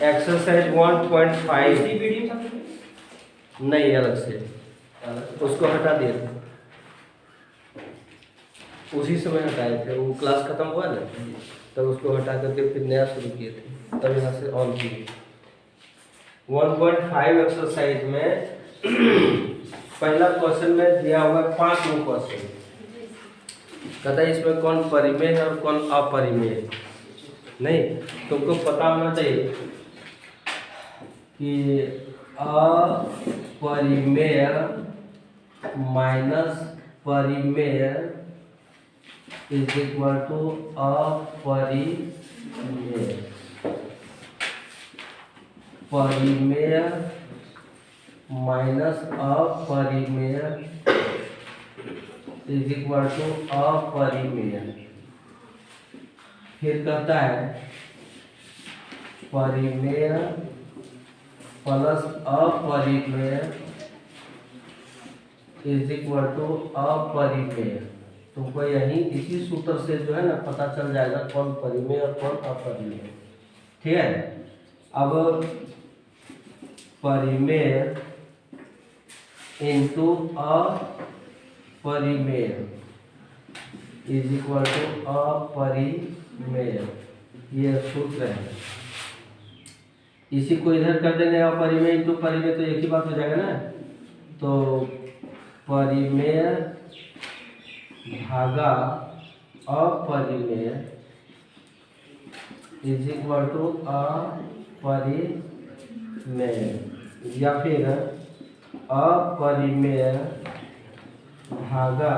Exercise 1.5 नहीं अलग से उसको हटा दिए थे, उसी समय हटाए थे, वो क्लास खत्म हुआ ना तब उसको हटा करके फिर नया शुरू किए थे, तब यहाँ से ऑन किए। 1.5 एक्सरसाइज में पहला क्वेश्चन में दिया हुआ है 5 गो क्वेश्चन, कहता है इसमें कौन परिमेय है और कौन अपरिमेय है। नहीं, तुमको पता होना चाहिए कि अपरिमेय माइनस परिमेय इज इक्वल टू अपरिमेय। परिमेय माइनस अपरिमेय इज इक्वल टू अपरिमेय। फिर कहता है परिमेय प्लस अपरिमेय इज इक्वल टू अपरिमेय। तुमको यही इसी सूत्र से जो है ना पता चल जाएगा कौन परिमेय और कौन अपरिमेय। ठीक है, अब परिमेय इंटू अपरिमेय इज इक्वल टू अपरिमेय, ये सूत्र है। इसी को इधर कर देंगे अपरिमेय इंटू परिमेय, तो एक ही बात हो जाएगा ना। तो परिमेय भागा अपरिमेय इज इक्वल टू अपरिमेय, या फिर अपरिमेय भागा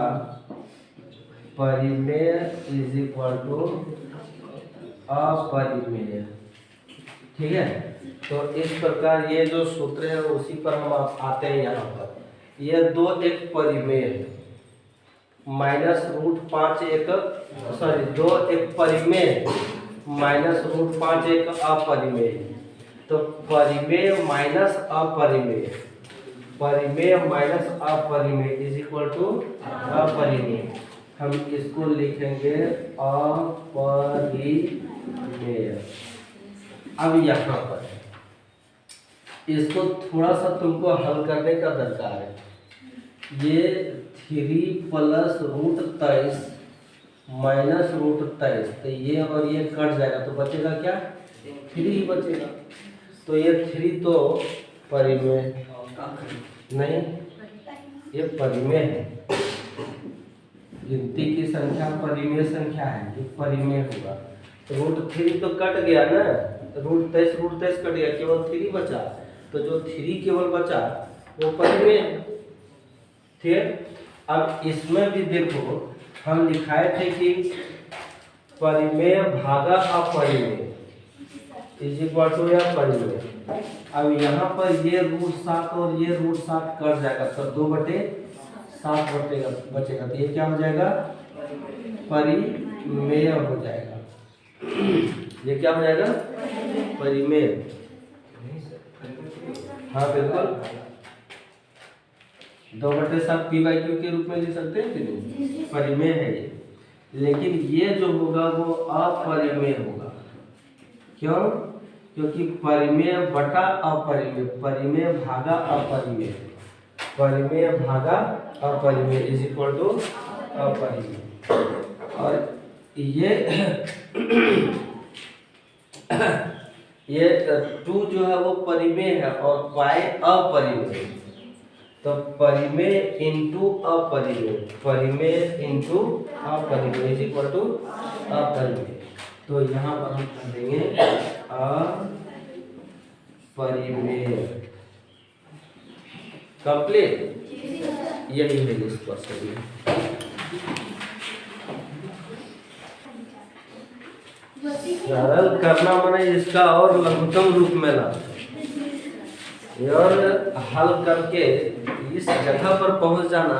परिमेय इज इक्वल टू अपरिमेय। ठीक है, तो इस प्रकार ये जो सूत्र है उसी पर हम आते हैं। यहाँ पर ये 2 एक परिमेय है, -√5 एक सॉरी 2 एक परिमेय -√5 एक अपरिमेय। तो परिमेय माइनस अपरिमेय, परिमेय माइनस अपरिमेय इज इक्वल टू अपरिमेय। हम इसको लिखेंगे अपरिमेय। अब यहाँ पर इसको थोड़ा सा तुमको हल करने का दरकार है। ये 3 + √23 माइनस √23, तो ये और ये कट जाएगा तो बचेगा क्या? 3 ही बचेगा। तो ये 3 तो परिमेय नहीं, ये परिमेय है। गिनती की संख्या परिमेय संख्या है, ये परिमेय होगा। √3 तो कट गया ना, √23 कट गया, केवल 3 बचा। तो जो 3 केवल बचा वो परिमेय है। ठीक, अब इसमें भी देखो हम लिखाए थे कि परिमेय भागा अपरिमेय इज इक्वल टू या परिमेय। अब यहाँ पर ये √7 और ये √7 कट जाएगा, तो 2/7 बचेगा, तो ये क्या हो जाएगा? परिमेय हो जाएगा। ये क्या हो जाएगा? परिमेय। हाँ बिल्कुल, 2/7 p/q के रूप में लिख सकते हैं कि नहीं? परिमेय है ये, लेकिन ये जो होगा वो अपरिमेय होगा। क्यों? क्योंकि परिमेय बटा अपरिमेय, परिमेय भागा अपरिमेय, परिमेय भागा अपरिमेय इज इक्वल टू अपरिमेय। और ये 2 जो है वो परिमेय है और पाई अपरिमेय। तो परिमेय इंटू अपरिमेय, परिमेय इंटू अपरिमेय इज इक्वल टू अपरिमेय। तो यहाँ पर हम कर देंगे अपरिमेय। कंप्लीट, यही है इस क्वेश्चन में। सरल करना माने इसका और लघुत्तम रूप में ला और हल करके इस जगह पर पहुंच जाना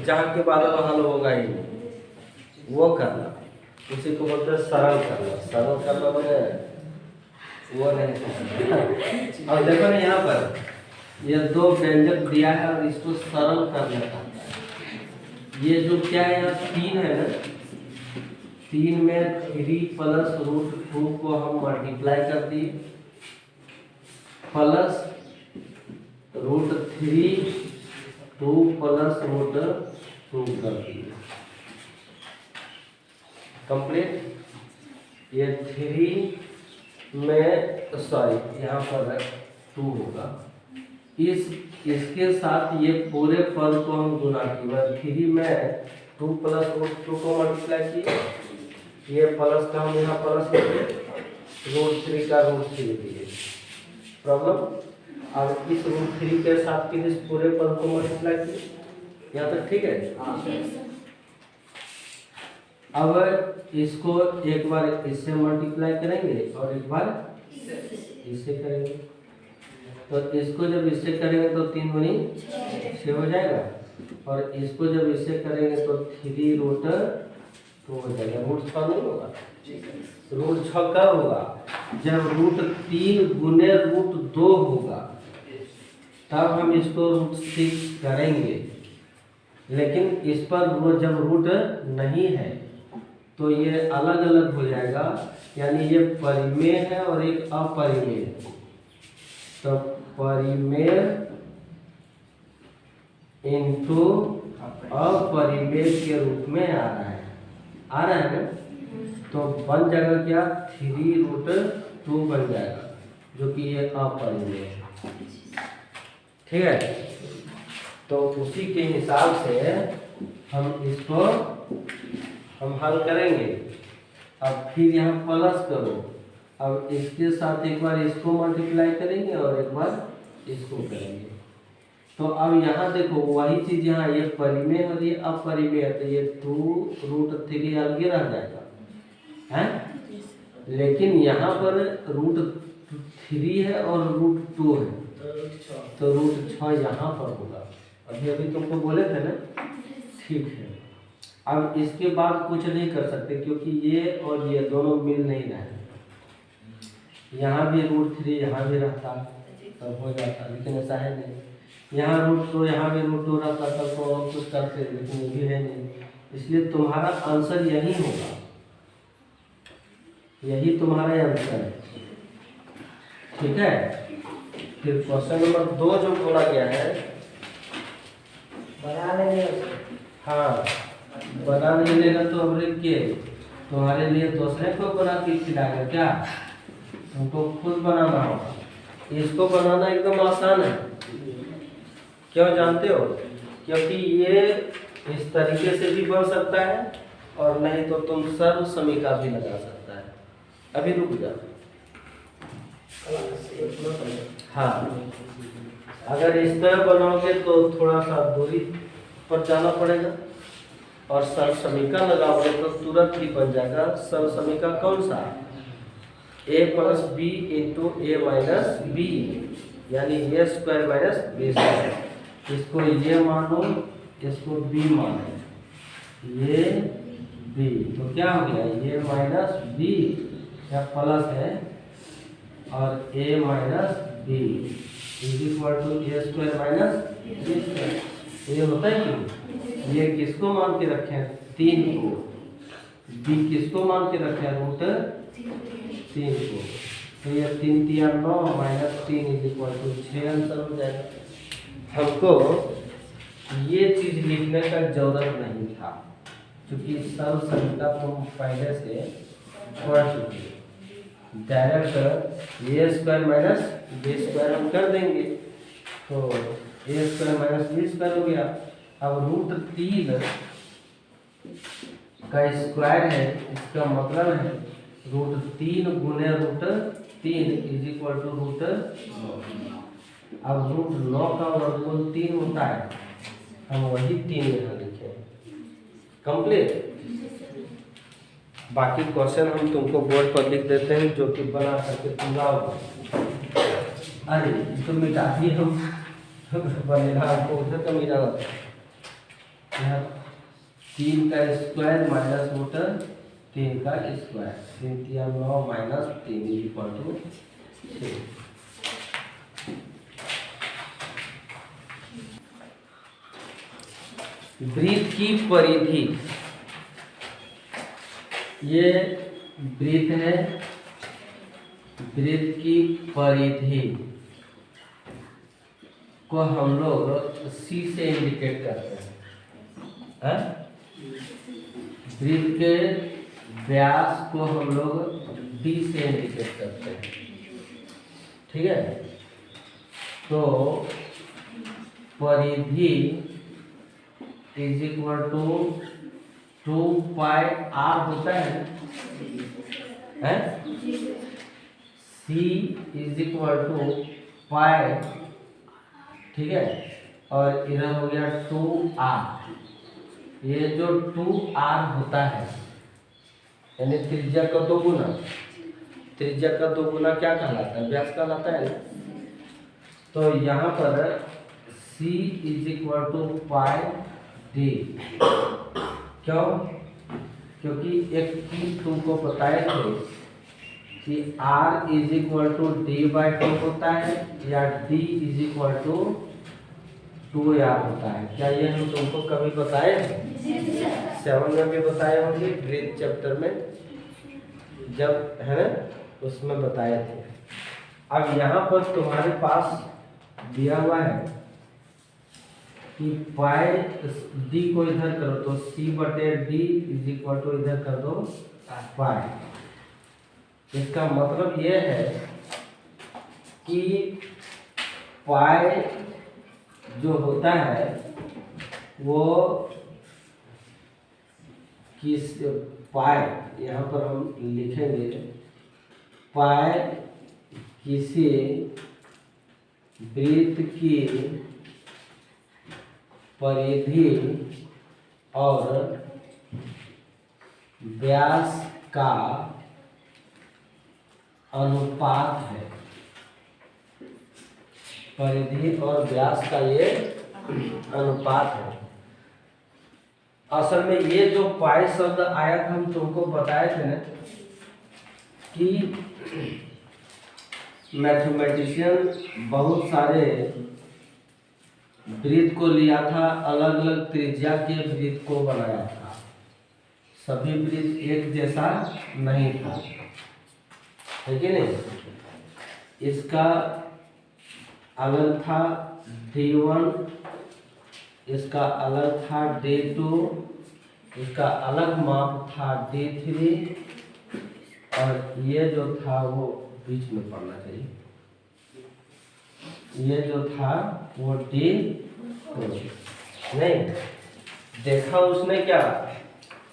जहाँ के बाद हल होगा ही नहीं, वो करना। उसी को बोलते हैं सरल करना। सरल करना माने वो नहीं। और देखो ना यहाँ पर ये 2 व्यंजक दिया है और इसको सरल करना है। ये जो क्या है यहाँ 3 है ना, 3 में 3 + √2 को हम मल्टीप्लाई कर दिए प्लस √3 2 प्लस √2 कर दिए। कंप्लीट। ये 3 में सॉरी यहाँ पर 2 होगा। इसके साथ ये पूरे पद को हम गुना किए। 3 में 2 प्लस √2 को मल्टीप्लाई किए, ये प्लस का हम यहाँ प्लस किए, √3 का √3 दिए। प्रॉब्लम। अब इस √3 के साथ फिर इस पूरे पद को मल्टीप्लाई किए। यहाँ तक ठीक है। अब इसको एक बार इससे मल्टीप्लाई करेंगे और एक बार इससे करेंगे। तो इसको जब इससे करेंगे तो 3 गुनी 6 हो जाएगा, और इसको जब इससे करेंगे तो 3√2 हो जाएगा। √6 नहीं होगा। √6 कब होगा? जब √3 गुने √2 होगा, तब हम इसको √6 करेंगे। लेकिन इस पर जब रूट नहीं है तो ये अलग अलग हो जाएगा, यानी ये परिमेय है और एक अपरिमेय है। तो परिमेय इनटू अपरिमेय के रूप में आ रहा है ना। तो बन जाएगा क्या? 3√2 बन जाएगा, जो कि ये अपरिमेय है। ठीक है। तो उसी के हिसाब से हम इसको हम हल करेंगे। अब फिर यहाँ प्लस करो। अब इसके साथ एक बार इसको मल्टीप्लाई करेंगे और एक बार इसको करेंगे। तो अब यहाँ देखो वही चीज, यहाँ ये परिमेय और ये अपरिमेय है, तो ये 2√3 अलग रह जाएगा है। लेकिन यहाँ पर √3 है और √2 है, तो √6 यहाँ पर होगा। अभी तुमको बोले थे ना। ठीक है। अब इसके बाद कुछ नहीं कर सकते, क्योंकि ये और ये दोनों मिल नहीं रहे। यहाँ भी √3 यहाँ भी रहता तब हो जाता, लेकिन ऐसा है नहीं। यहाँ √2 यहाँ भी √2 रहता तब तो और कुछ करते, लेकिन ये भी है नहीं। इसलिए तुम्हारा आंसर यही होगा, यही तुम्हारा आंसर है। ठीक है। फिर क्वेश्चन नंबर 2 जो बोला गया है, बना लेंगे। हाँ, बना नहीं लेगा तो अब के तुम्हारे लिए दूसरे को बना के खिलाएगा क्या? तुमको खुद बनाना होगा। इसको बनाना एकदम आसान है। क्यों जानते हो? क्योंकि ये इस तरीके से भी बन सकता है, और नहीं तो तुम सर्व समीका भी लगा सकता है। अभी रुक जा। हाँ, अगर इस तरह बनाओगे तो थोड़ा सा दूरी पर जाना पड़ेगा, और सर्व समीका लगाओगे तो तुरंत ही बन जाएगा। सर्व समीका कौन सा? a + b × a - b, यानी a² - b²। इसको ये मानो, इसको b मानो, ये b, तो क्या हो गया? a - b या प्लस है, और a - b = a² - b²। ये होता है क्यों? ये किसको मान के रखे हैं? 3 को। b किसको मान के रखे हैं? √3 को। तो ये 3 × 9 - 3 = 6 आंसर हो जाएगा। हमको ये चीज लिखने का जरूरत नहीं था, क्योंकि सर्व समीका तुम पहले से पढ़ चुके। डायरेक्ट a² - b² हम कर देंगे, तो a² - b² हो गया। अब √3 का स्क्वायर है, इसका मतलब है √3 गुने √3 = √9। अब √9 का वर्गमूल 3 होता है, हम वही 3 यहाँ लिखे। कंप्लीट। बाकी क्वेश्चन हम तुमको बोर्ड पर लिख देते हैं, जो कि बना करके तुम लाओगे। अरे तो मिटा दिए हम, बनेगा आपको उधर का मिटाना था। 3 का स्क्वायर माइनस √3 का स्क्वायर, 3 × 9 - 3 = 6। वृत्त की परिधि, ये वृत्त है। वृत्त की परिधि को हम लोग सी से इंडिकेट करते हैं, वृत्त के व्यास को हम लोग डी से इंडिकेट करते हैं। ठीक है, तो परिधि is equal to 2 pi r होता है, C is equal to pi, ठीक है, और इधर हो गया 2r। ये जो 2r होता है यानी त्रिज्या का 2 गुना, त्रिज्या का 2 गुना क्या कहलाता है? व्यास कहलाता है ना। तो यहाँ पर c is equal to pi D, क्यों? क्योंकि एक चीज तुमको बताए थे कि r is equal to D by 2 होता है या d is equal to 2r होता है। क्या ये हम तुमको कभी बताए? 7 में भी बताए होंगे, ब्रीथ चैप्टर में जब है ना उसमें बताए थे। अब यहाँ पर तुम्हारे पास दिया हुआ है कि पाई डी को इधर करो तो c बटे डी इज इक्वल टू इधर कर दो पाई। इसका मतलब ये है कि पाई जो होता है वो किस पाई, यहाँ पर हम लिखेंगे पाई किसी वृत्त की परिधि और व्यास का अनुपात है। परिधि और व्यास का ये अनुपात है। असल में ये जो पाई शब्द आया था हम तुमको बताए थे ना कि मैथमेटिशियन बहुत सारे वृत्त को लिया था, अलग अलग त्रिज्या के वृत्त को बनाया था। सभी वृत्त एक जैसा नहीं था, है कि नहीं? इसका अलग था D1, इसका अलग था D2, इसका अलग माप था D3 और ये जो था वो बीच में पड़ना चाहिए, ये जो था वो D4। नहीं देखा उसने क्या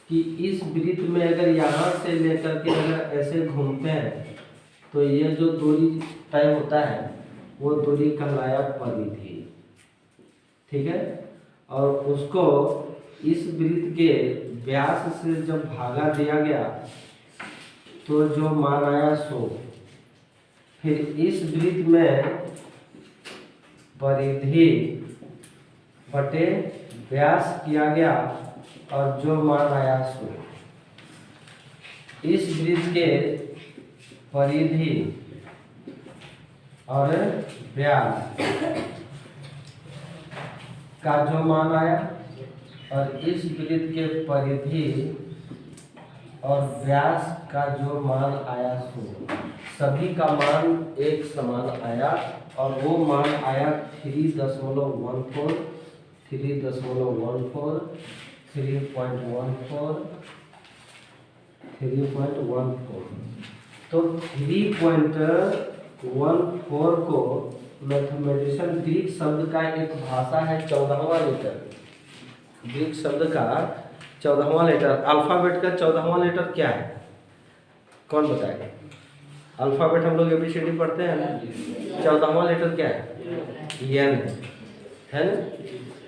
कि इस वृत्त में अगर यहाँ से लेकर के अगर ऐसे घूमते हैं तो ये जो दूरी तय होता है वो दूरी कहलाया परिधि। ठीक है, और उसको इस वृत्त के व्यास से जब भागा दिया गया तो जो मान आया 100। फिर इस वृत्त में परिधि बटे व्यास किया गया और जो मान आया 100। इस वृत्त के परिधि और व्यास का जो मान आया और इस वृत्त के परिधि और व्यास का जो मान आया 100, सभी का मान एक समान आया और वो मान आया 3.14, 3.14, 3.14, 3.14। तो 3.14 को मैथमेटिशियन ग्रीक शब्द का एक भाषा है 14वां लेटर। ग्रीक शब्द का 14वां लेटर, अल्फाबेट का 14वां लेटर क्या है? कौन बताएगा? अल्फाबेट हम लोग ABCD पढ़ते हैं ना, 14वां लेटर क्या है? एन है ना।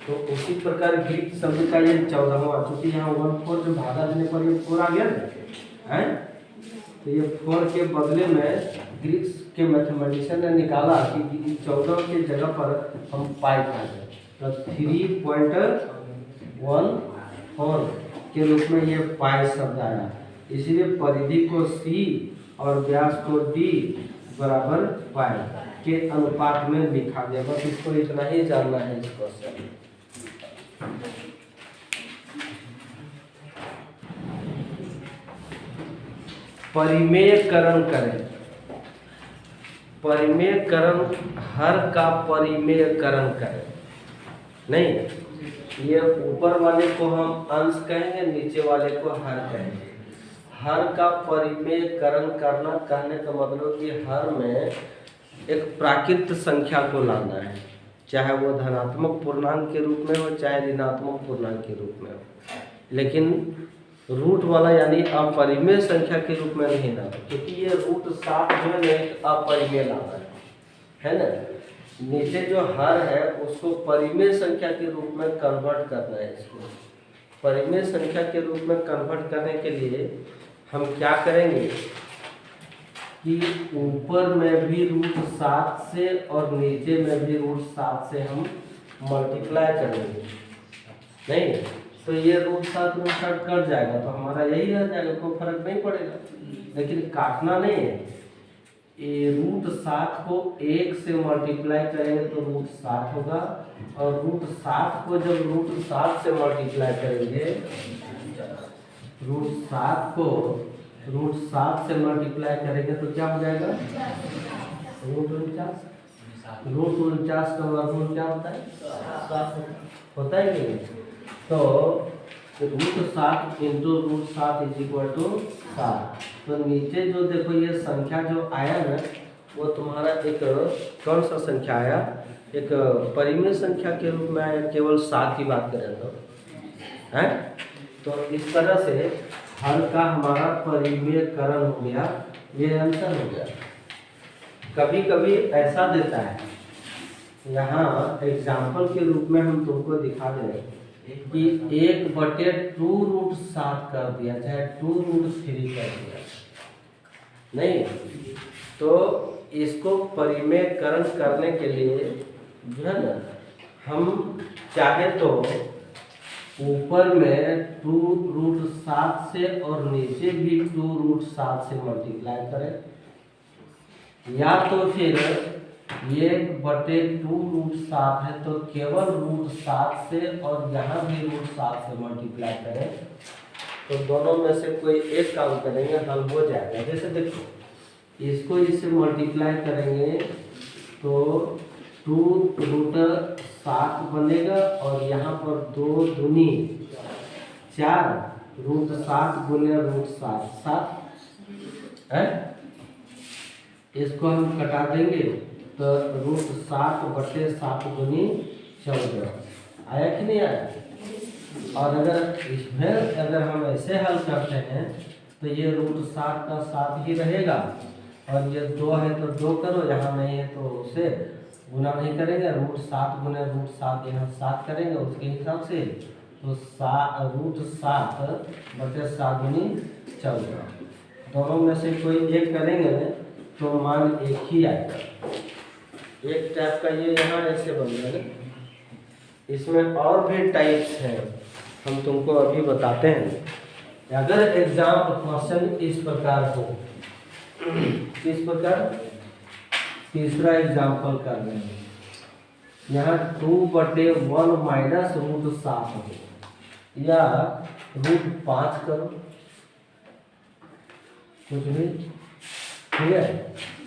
तो उसी प्रकार ग्रीक शब्द का ये 14वां, चूंकि यहाँ 14 जो भागा देने पर ये 4 आ गया ना, है तो ये 4 के बदले में ग्रीक के मैथमेटिशियन ने निकाला कि 14 के जगह पर हम पाई पाएंगे, तो 3.14 के रूप में ये पाई शब्द आया। इसलिए परिधि को C और व्यास को D बराबर पाई के अनुपात में लिखा गया। बस इसको इतना ही जानना है इस क्वेश्चन में। परिमेयकरण करें। परिमेयकरण, हर का परिमेयकरण करें। नहीं, ये ऊपर वाले को हम अंश कहेंगे, नीचे वाले को हर कहेंगे। हर का परिमेयकरण करना कहने का मतलब कि हर में एक प्राकृत संख्या को लाना है, चाहे वो धनात्मक पूर्णांक के रूप में हो चाहे ऋणात्मक पूर्णांक के रूप में हो, लेकिन रूट वाला यानी अपरिमेय संख्या के रूप में नहीं लाना, क्योंकि ये रूट 7 जो है एक अपरिमेय लाना है ना। नीचे जो हर है उसको परिमेय संख्या के रूप में कन्वर्ट करना है। इसको परिमेय संख्या के रूप में कन्वर्ट करने के लिए हम क्या करेंगे कि ऊपर में भी रूट 7 से और नीचे में भी रूट 7 से हम मल्टीप्लाई करेंगे। नहीं तो ये रूट 7 कट जाएगा तो हमारा यही रह जाएगा, कोई फर्क नहीं पड़ेगा। लेकिन काटना नहीं है, ये रूट 7 को 1 से मल्टीप्लाई करेंगे तो रूट 7 होगा, और रूट 7 को जब रूट 7 से मल्टीप्लाई करेंगे, रूट 7 को रूट 7 से मल्टीप्लाई करेंगे तो क्या हो जाएगा, रूट 49। रूट 49 का वर्गमूल क्या होता है, 7 होता है कि नहीं। तो root 7 into root 7 is equal to 7। तो नीचे जो देखो ये संख्या जो आया ना वो तुम्हारा एक कौन सा संख्या आया, एक परिमेय संख्या के रूप में आया, केवल 7 की बात करें तो है। तो इस तरह से हर का हमारा परिमेयकरण हो गया, ये आंसर हो गया। कभी कभी ऐसा देता है, यहाँ एग्जाम्पल के रूप में हम तुमको दिखा दें कि 1/2 रूट 7 कर दिया, चाहे 2 रूट 3 कर दिया। नहीं तो इसको परिमेयकरण करने के लिए जो है ना, हम चाहे तो ऊपर में 2 रूट 7 से और नीचे भी 2 रूट 7 से मल्टीप्लाई करें, या तो फिर 1/2 रूट 7 है तो केवल रूट 7 से और यहाँ भी रूट 7 से मल्टीप्लाई करें। तो दोनों में से कोई एक काम करेंगे, हल हो जाएगा। जैसे देखो इसको इससे मल्टीप्लाई करेंगे तो 2 रूट 7 बनेगा, और यहाँ पर 2 दूनी 4 रूट 7 गुने रूट 7 है। इसको हम कटा देंगे तो रूट 7/7 गुनी 14 आया कि नहीं आया। और अगर इसमें अगर हम ऐसे हल करते हैं तो ये रूट 7 का 7 ही रहेगा, और ये 2 है तो 2 करो, यहाँ नहीं है तो उसे गुना नहीं करेंगे, रूट 7 गुने रूट 7 यहाँ 7 करेंगे उसके हिसाब से। तो रूट 7/7 गुनी 14, दोनों में से कोई एक करेंगे तो मान एक ही आएगा। एक टाइप का ये यहाँ ऐसे बन जाएगा। इसमें और भी टाइप्स हैं, हम तुमको अभी बताते हैं। अगर एग्जाम क्वेश्चन इस प्रकार हो, किस प्रकार, तीसरा एग्जाम्पल कर रहे हैं, यहाँ 2/1 माइनस रूट 7 हो, या रूट 5 करो, कुछ भी ठीक है।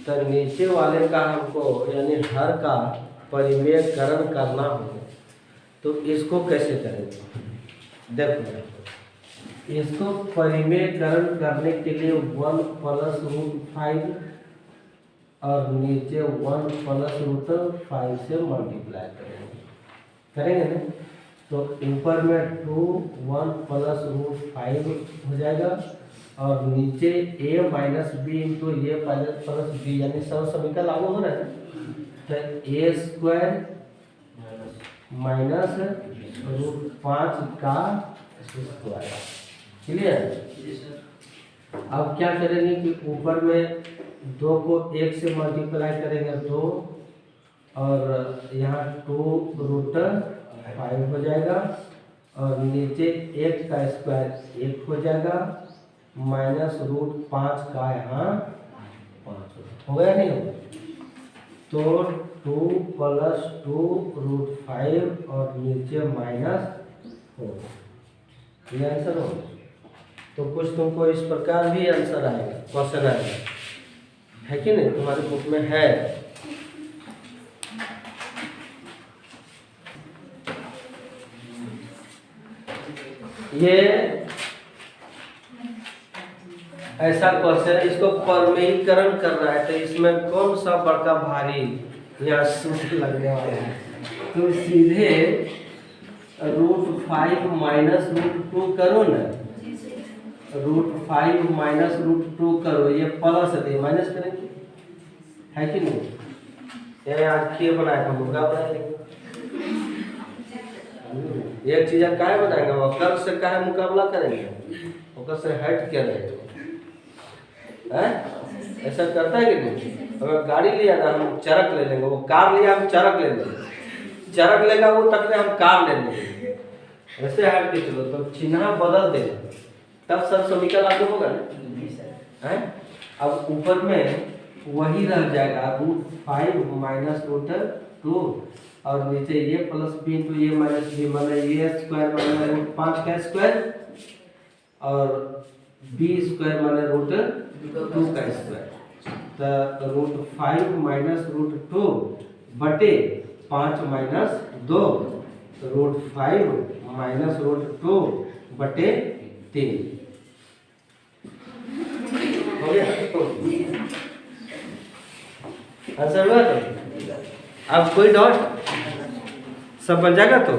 तो नीचे वाले का हमको यानी हर का परिमेयकरण करना हो तो इसको कैसे करें। देखो इसको परिमेयकरण करने के लिए 1 प्लस रूट 5 और नीचे 1 प्लस रूट 5 से मल्टीप्लाई करेंगे ना। तो ऊपर में 2 1 प्लस रूट 5 हो जाएगा, और नीचे a minus B into A plus B, यानी सब समीकरण लागू हो रहा है। तो a स्क्वायर माइनस रूट 5 का स्क्वायर, क्लियर। अब क्या करेंगे कि ऊपर में 2 को 1 से मल्टीप्लाई करेंगे 2, और यहाँ 2 रूट 5 हो जाएगा, और नीचे 1 का स्क्वायर 1 हो जाएगा, माइनस रूट 5 का यहाँ 5 हो गया नहीं हो। तो 2 प्लस 2 रूट 5 और नीचे माइनस 4, ये आंसर हो। तो कुछ तुमको इस प्रकार भी आंसर आएगा, क्वेश्चन आएगा। है कि नहीं, तुम्हारी बुक में है। ये ऐसा क्वेश्चन है, इसको परमेयीकरण कर रहा है, तो इसमें कौन सा बड़का भारी यहाँ सूत्र लगने वाला है? तो सीधे √5 माइनस √2 करो ना, √5 माइनस √2 करो, ये प्लस है, माइनस करेंगे, है कि नहीं? ये आज खीर बनाया था, मुर्गा बनाएंगे, एक चीज काहे बनाएंगे, वो कर्ज से काहे मुकाबला करेंगे, वो से हट के रहेंगे, ऐसा करता है कि नहीं? अगर गाड़ी लिया ना, हम चरक ले लेंगे, वो कार लिया हम चरक ले लेंगे, चरक लेगा वो तक में हम कार ले लेंगे, ऐसे हट के चलो, तो चिन्ह बदल देगा, तब सब समीकरण लागू होगा ना। अब ऊपर में वही रह जाएगा, √5 माइनस √2 और नीचे ये प्लस b इंटू ये माइनस b, मतलब ये स्क्वायर माने √5 का स्क्वायर और b स्क्वायर माने √2 का स्क्वायर, तो √5 माइनस √2 बटे 5 माइनस 2, √5 माइनस √2 बटे 3 हो गया। आंसर हुआ? तो अब कोई डाउट, सब बन जाएगा तो